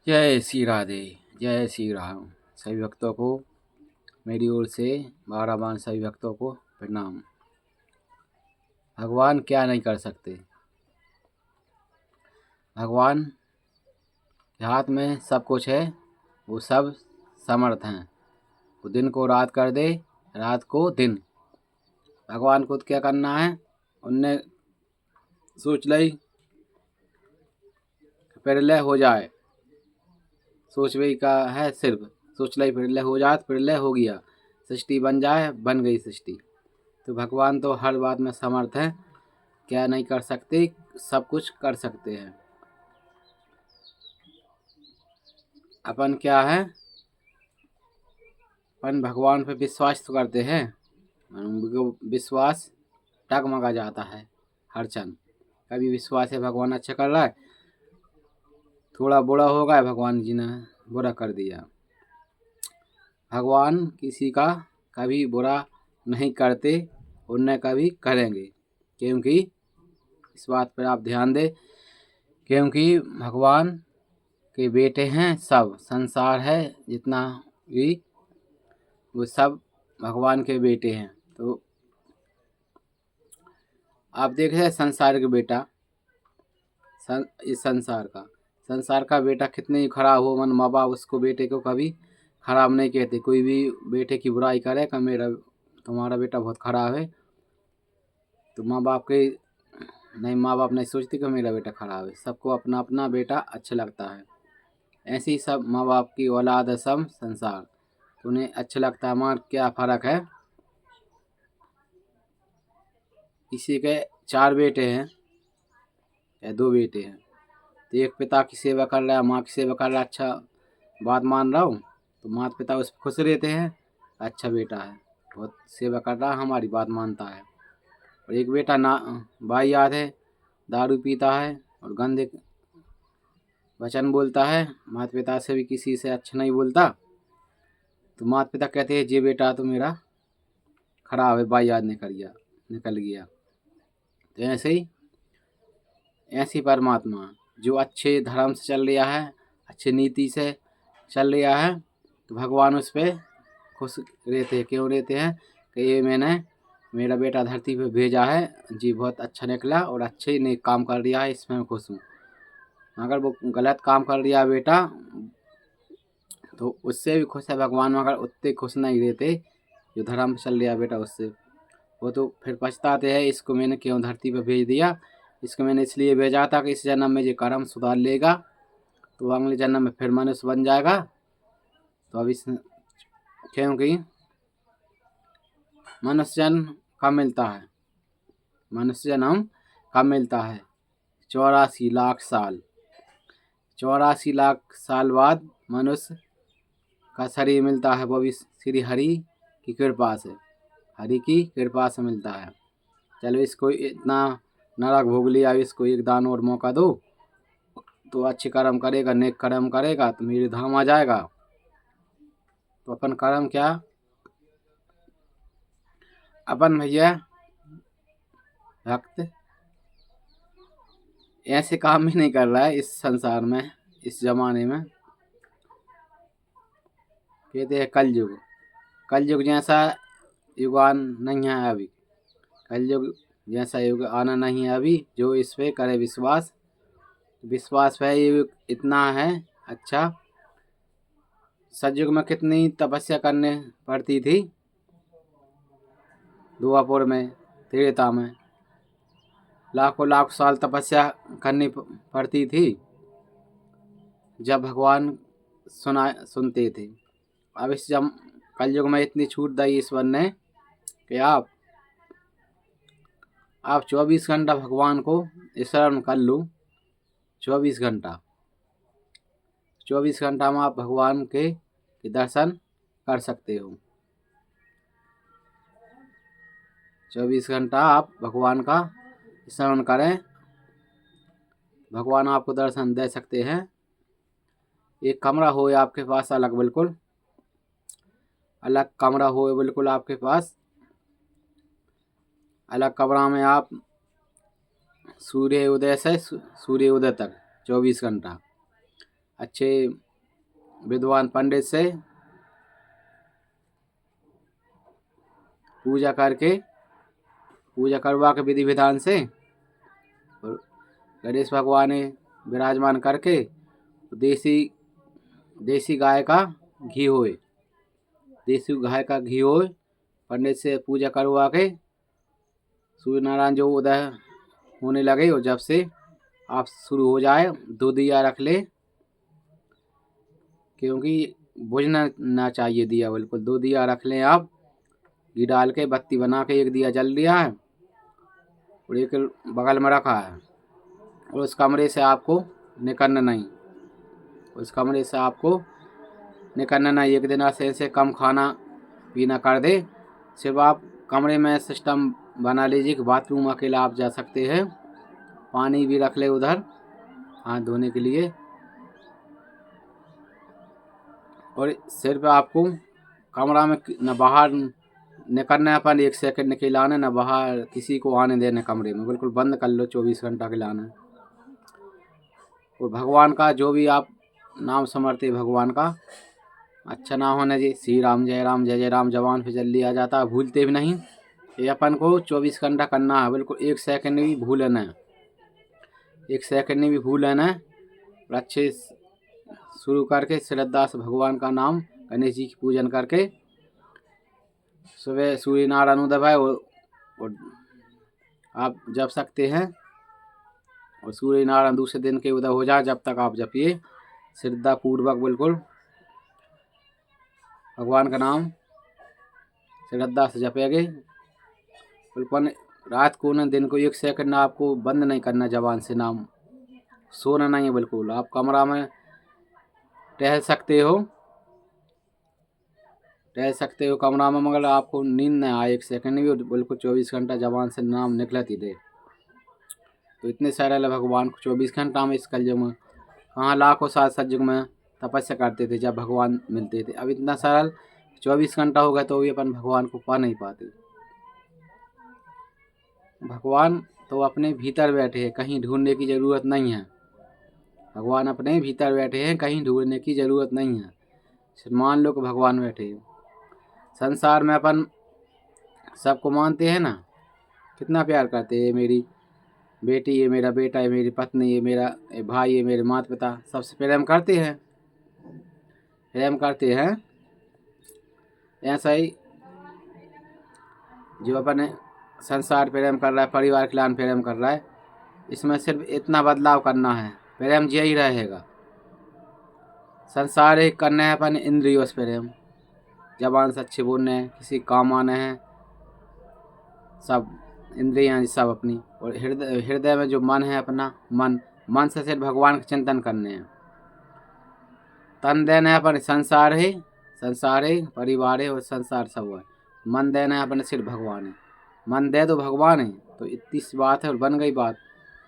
जय श्री राधे। जय श्री राम। सभी भक्तों को मेरी ओर से 12 बार सभी भक्तों को प्रणाम। भगवान क्या नहीं कर सकते। भगवान के हाथ में सब कुछ है, वो सब समर्थ हैं। वो दिन को रात कर दे, रात को दिन। भगवान को क्या करना है, उनने सोच ली प्रलय हो जाए। सोच वही का है, सिर्फ सोच ली प्रलय हो जाए तो प्रलय हो गया, सृष्टि बन जाए, बन गई सृष्टि। तो भगवान तो हर बात में समर्थ है। क्या नहीं कर सकते, सब कुछ कर सकते हैं। अपन क्या है, अपन भगवान पे विश्वास तो करते हैं, उनको विश्वास डगमगा जाता है हर क्षण। कभी विश्वास है भगवान अच्छा कर रहा है, थोड़ा बुरा हो गया भगवान जी ने बुरा कर दिया। भगवान किसी का कभी बुरा नहीं करते, उन्हें कभी करेंगे। क्योंकि इस बात पर आप ध्यान दें, क्योंकि भगवान के बेटे हैं। सब संसार है जितना भी, वो सब भगवान के बेटे हैं। तो आप देख रहे हैं संसार के बेटा, इस संसार का बेटा कितने ही खराब हो, मन माँ बाप उसको बेटे को कभी खराब नहीं कहते। कोई भी बेटे की बुराई करे कि मेरा तुम्हारा बेटा बहुत खराब है, तो माँ बाप के नहीं, माँ बाप नहीं सोचते कि मेरा बेटा खराब है। सबको अपना अपना बेटा अच्छा लगता है। ऐसे ही सब माँ बाप की औलाद है सब संसार, तो उन्हें अच्छा लगता है। हमारा क्या फ़र्क है, किसी के 4 बेटे हैं या 2 बेटे हैं, तो एक पिता की सेवा कर रहा है, माँ की सेवा कर रहा है, अच्छा बात मान रहा हूँ, तो माता पिता उस पर खुश रहते हैं। अच्छा बेटा है, बहुत सेवा कर रहा है, हमारी बात मानता है। और एक बेटा ना भाई याद है, दारू पीता है और गंदे वचन बोलता है, माता पिता से भी किसी से अच्छा नहीं बोलता, तो माता पिता कहते हैं ये बेटा तो मेरा खराब है, भाई याद निकल गया। तो ऐसी परमात्मा जो अच्छे धर्म से चल रहा है, अच्छे नीति से चल रहा है, तो भगवान उस पर खुश रहते हैं। क्यों रहते हैं कि ये मैंने मेरा बेटा धरती पे भेजा है, जी बहुत अच्छा निकला और अच्छे नेक काम कर रहा है, इसमें मैं खुश हूँ। अगर वो गलत काम कर रहा बेटा, तो उससे भी खुश है भगवान, मगर उतने खुश नहीं रहते जो धर्म पे चल रहा बेटा उससे। वो तो फिर पछताते हैं, इसको मैंने क्यों धरती पे भेज दिया, इसको मैंने इसलिए भेजा था कि इस जन्म में ये कर्म सुधार लेगा, तो अगले जन्म में फिर मनुष्य बन जाएगा। तो अब इस क्योंकि मनुष्य जन्म कब मिलता है, मनुष्य जन्म कब मिलता है, 84 लाख साल। 84 लाख साल बाद मनुष्य का शरीर मिलता है, वो भी श्री हरि की कृपा से, हरि की कृपा से मिलता है। चलो इसको इतना नरक भोग लिया, इसको एक दान और मौका दो, तो अच्छे कर्म करेगा, नेक कर्म करेगा तो मेरे धाम आ जाएगा। तो अपन कर्म क्या, अपन भैया भक्त ऐसे काम ही नहीं कर रहा है इस संसार में, इस जमाने में। कहते हैं कलयुग, कलयुग जैसा युगान नहीं है अभी, कलयुग जैसा युग आना नहीं है अभी। जो इस पे करे विश्वास, विश्वास है ये इतना है अच्छा। सतयुग में कितनी तपस्या करने पड़ती थी, दुआपुर में, त्रेता में लाखों लाख साल तपस्या करनी पड़ती थी, जब भगवान सुनते थे। अब इस कलयुग में इतनी छूट दी ईश्वर ने कि आप 24 घंटा भगवान को स्मरण कर लो। 24 घंटा, 24 घंटा में आप भगवान के दर्शन कर सकते हो। 24 घंटा आप भगवान का स्मरण करें, भगवान आपको दर्शन दे सकते हैं। एक कमरा हो आपके पास अलग, बिल्कुल अलग कमरा हो बिल्कुल आपके पास, अलग कमरा में आप सूर्य उदय से सूर्य उदय तक 24 घंटा अच्छे विद्वान पंडित से पूजा करवा के विधि विधान से और गणेश भगवान विराजमान करके देसी गाय का घी होए पंडित से पूजा करवा के सूर्य नारायण जो उदय होने लगे और जब से आप शुरू हो जाए 2 दिया रख ले, क्योंकि बुझना ना चाहिए दिया, बिल्कुल 2 दिया रख लें आप। घी डाल के बत्ती बना के 1 दिया जल लिया है और 1 बगल में रखा है और उस कमरे से आपको निकलना नहीं। 1 दिन ऐसे कम खाना पीना कर दे। सिर्फ आप कमरे में सिस्टम बना लीजिए कि बाथरूम अकेला आप जा सकते हैं। पानी भी रख ले उधर हाथ धोने के लिए। और सिर्फ आपको कमरा में न बाहर निकलना, अपन 1 सेकंड निकलाना, न बाहर किसी को आने देना। कमरे में बिल्कुल बंद कर लो, 24 घंटा के लाना। और भगवान का जो भी आप नाम समरते भगवान का अच्छा ना होना जी। श्री राम जय राम जवान पे जल्दी आ जाता है, भूलते भी नहीं। ये अपन को 24 घंटा करना है, बिल्कुल 1 सेकंड भी भूलना है, 1 सेकंड भी भूलना है। और अच्छे शुरू करके श्रद्धा से भगवान का नाम गणेश जी की पूजन करके सुबह सूर्य नारायण उदय भाई और आप जप सकते हैं। और सूर्य नारायण दूसरे दिन के उदय हो जाए जब तक आप जपिए श्रद्धा पूर्वक, बिल्कुल भगवान का नाम श्रद्धा से जपेंगे। बिल्कुल रात को न दिन को 1 सेकंड आपको बंद नहीं करना जबान से नाम। सोना नहीं है बिल्कुल। आप कमरा में टहल सकते हो कमरा में, मगर आपको नींद न आए 1 सेकंड भी, बिल्कुल 24 घंटा जबान से नाम निकलत ही दे। तो इतने सरल है भगवान को 24 घंटा में इस कलयुग में। कहाँ लाखों साल सतयुग में तपस्या करते थे जब भगवान मिलते थे। अब इतना सरल 24 घंटा हो गया तो भी अपन भगवान को पा नहीं पाते। भगवान तो अपने भीतर बैठे हैं, कहीं ढूंढने की ज़रूरत नहीं है। भगवान अपने भीतर बैठे हैं, कहीं ढूंढने की ज़रूरत नहीं है। सिर्फ मान लो कि भगवान बैठे हैं। संसार में अपन सबको मानते हैं ना, कितना प्यार करते हैं। मेरी बेटी, ये मेरा बेटा, ये मेरी पत्नी, ये मेरा भाई, ये मेरे माता पिता, सबसे प्रेम करते हैं। ऐसा ही जो अपन संसार प्रेम कर रहा है, परिवार के लान प्रेम कर रहा है, इसमें सिर्फ इतना बदलाव करना है, प्रेम जी ही रहेगा। संसार एक करना है अपन इंद्रियों से प्रेम, जबान से अच्छे बोलने हैं, किसी काम आने हैं, सब इंद्रियां सब अपनी। और हृदय में जो मन है अपना, मन से सिर्फ भगवान का चिंतन करने हैं। तन देना है अपन संसार है, परिवार है और संसार सब है। मन देना है अपन सिर्फ भगवान है। मन दे दो भगवान है तो इतनी सी बात है और बन गई बात।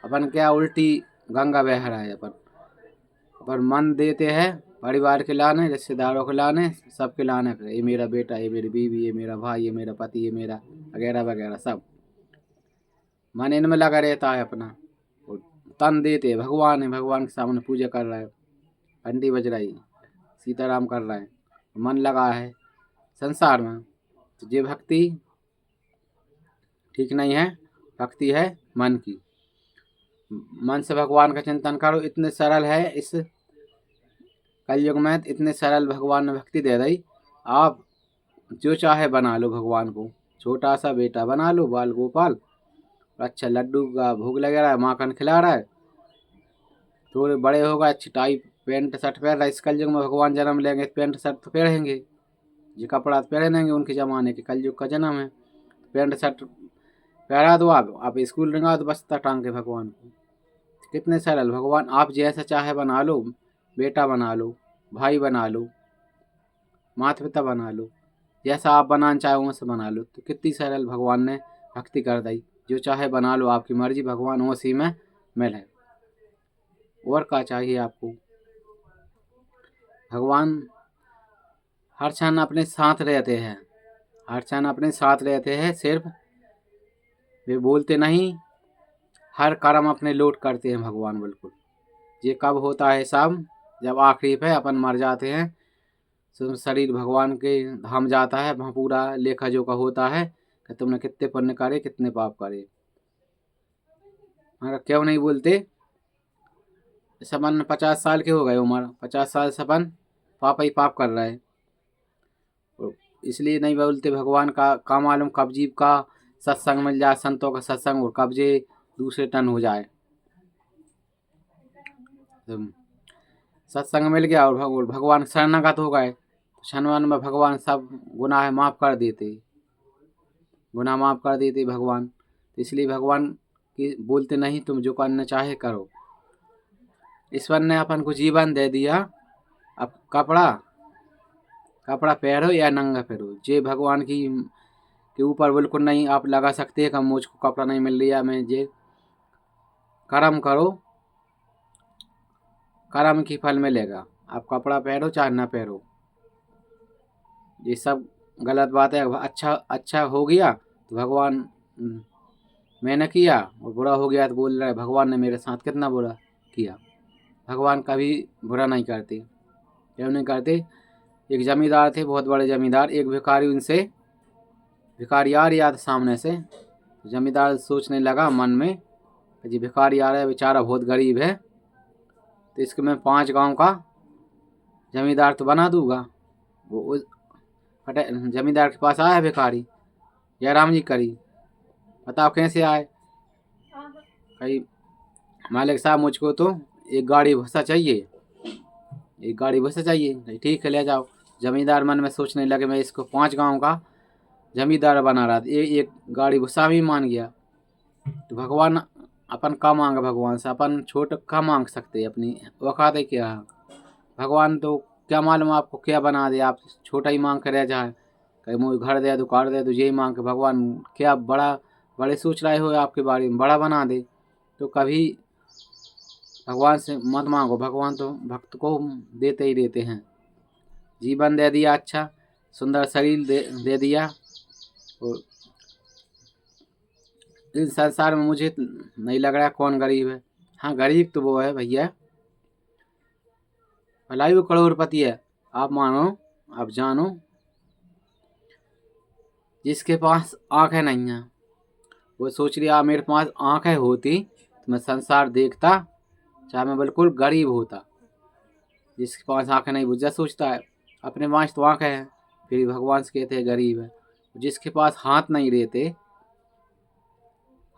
अपन क्या उल्टी गंगा बह रहा है। अपन मन देते हैं परिवार के लाने, रिश्तेदारों के लाने, सबके लाने। ये मेरा बेटा, ये मेरी बीवी, ये मेरा भाई, ये मेरा पति, ये मेरा वगैरह वगैरह सब मन इनमें लगा रहता है अपना। और तन देते भगवान है, भगवान के सामने पूजा कर रहा है, घंटी बज रही, सीताराम कर रहा है, मन लगा है संसार में। तो ये भक्ति ठीक नहीं है। भक्ति है मन की। मन से भगवान का चिंतन करो। इतने सरल है इस कलयुग में, इतने सरल भगवान ने भक्ति दे दी। आप जो चाहे बना लो भगवान को। छोटा सा बेटा बना लो, बाल गोपाल, अच्छा लड्डू का भोग लगा रहा है, माखन खिला रहा है। थोड़े बड़े होगा, अच्छी टाइप पैंट शर्ट पहन रहा है। इस कलयुग में भगवान जन्म लेंगे, पैंट शर्ट तो पहनेंगे, ये कपड़ा तो पहनेंगे। उनके ज़माने के कलयुग का जन्म है, पैंट शर्ट पहरा दो। आप स्कूल रंगा दो बस्ता टांग के भगवान को। कितने सरल भगवान। आप जैसा चाहे बना लो, बेटा बना लो, भाई बना लो, माता पिता बना लो, जैसा आप बनाना चाहो वैसे बना लो। तो कितनी सरल भगवान ने भक्ति कर दी। जो चाहे बना लो, आपकी मर्जी, भगवान उसी में मिले। और क्या चाहिए आपको। भगवान हर क्षण अपने साथ रहते हैं, हर क्षण अपने साथ रहते हैं। सिर्फ वे बोलते नहीं, हर कर्म अपने लोट करते हैं भगवान। बिल्कुल ये कब होता है सब, जब आखिरी पे अपन मर जाते हैं तो शरीर भगवान के धाम जाता है, वहाँ पूरा लेखा जोखा होता है कि तुमने कितने पुण्य करे कितने पाप करे। मगर क्यों नहीं बोलते? सपन 50 साल के हो गए उम्र, 50 साल सपन पाप ही पाप कर रहा है, इसलिए नहीं बोलते। भगवान का मालूम कब जीव का सत्संग मिल जाए, संतों का सत्संग, और कब जे दूसरे टन हो जाए। तो सत्संग मिल गया और भगवान शरणागत हो गए, क्षण में भगवान सब गुनाह माफ़ कर देते, गुनाह माफ़ कर देते भगवान। तो इसलिए भगवान की बोलते नहीं तुम जो करना चाहे करो। ईश्वर ने अपन को जीवन दे दिया, अब कपड़ा पहनो या नंगा पहनो, जे भगवान की के ऊपर बिल्कुल नहीं आप लगा सकते कि मुझको कपड़ा नहीं मिल रहा, मैं जे कर्म करो, कर्म की फल मिलेगा। आप कपड़ा पहनो चाहे ना पहनो, ये सब गलत बात है। अच्छा हो गया तो भगवान मैंने किया, और बुरा हो गया तो बोल रहा है भगवान ने मेरे साथ कितना बुरा किया। भगवान कभी बुरा नहीं करते, क्यों नहीं करते? एक जमींदार थे, बहुत बड़े जमींदार, एक भिखारी उनसे भिखारी आ रहा था सामने से। जमींदार सोचने लगा मन में कि जी भिखारी आ रहा है, बेचारा बहुत गरीब है, तो इसको मैं 5 गांव का जमींदार तो बना दूंगा। वो उस जमींदार के पास आया भिखारी, जयराम जी करी, बताओ कैसे आए? कही मालिक साहब मुझको तो एक गाड़ी भूसा चाहिए, एक गाड़ी भूसा चाहिए। ठीक है ले जाओ। जमींदार मन में सोचने लगे मैं इसको 5 गांव का जमींदार बना रहा था, एक गाड़ी भूसा भी मान गया। तो भगवान अपन का मांग, भगवान से अपन छोट का मांग सकते, अपनी औकात है क्या? भगवान तो क्या मालूम आपको क्या बना दे, आप छोटा ही मांग कर रह जाए, कहीं मुझे घर दे दो कार दे दो, यही मांग के भगवान क्या बड़े सोच रहे हो आपके बारे में, बड़ा बना दे। तो कभी भगवान से मत मांगो, भगवान तो भक्त को देते ही देते हैं। जीवन दे दिया, अच्छा सुंदर शरीर दे दिया, और इस संसार में मुझे नहीं लग रहा कौन गरीब है। हाँ गरीब तो वो है भैया, भलाई वो करोड़पति है। आप मानो, आप जानो, जिसके पास आंखें नहीं हैं वो सोच लिया मेरे पास आंखें होती तो मैं संसार देखता, चाहे मैं बिल्कुल गरीब होता। जिसके पास आंखें नहीं बुझा सोचता है अपने पास तो आंखें हैं, फिर भगवान से कहते हैं गरीब है। जिसके पास हाथ नहीं रहते,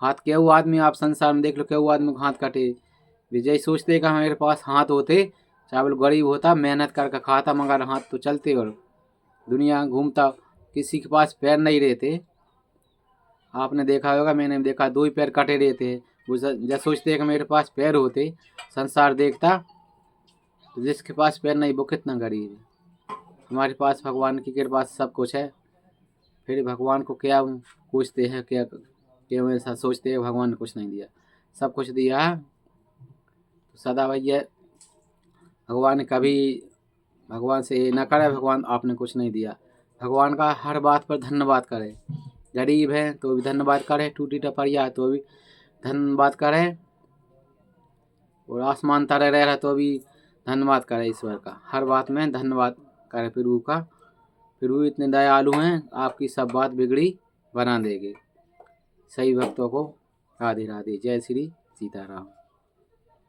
हाथ क्या हुआ आदमी, आप संसार में देख लो क्या हुआ आदमी हाथ कटे, विजय सोचते कि मेरे पास हाथ होते, चाहे वो गरीब होता, मेहनत करके खाता, मगर हाथ तो चलते और दुनिया घूमता। किसी के पास पैर नहीं रहते, आपने देखा होगा, मैंने देखा 2 ही पैर कटे रहते हैं। वो जब सोचते हैं कि मेरे पास पैर होते संसार देखता, तो जिसके पास पैर नहीं वो कितना गरीब है। हमारे पास भगवान की कृपा से सब कुछ है, फिर भगवान को क्या पूछते हैं, क्या क्यों ऐसा सोचते हैं भगवान ने कुछ नहीं दिया, सब कुछ दिया है। तो सदा भैया भगवान ने कभी भगवान से ये ना करे भगवान आपने कुछ नहीं दिया, भगवान का हर बात पर धन्यवाद करे। गरीब है तो भी धन्यवाद करे, टूटी टपरिया है तो भी धन्यवाद करे, और आसमान तारे रह रहा तो भी धन्यवाद करे। ईश्वर का हर बात में धन्यवाद करे प्रभु का। प्रभु इतने दयालु हैं, आपकी सब बात बिगड़ी बना देंगे। सही भक्तों को राधे राधे, जय श्री सीताराम।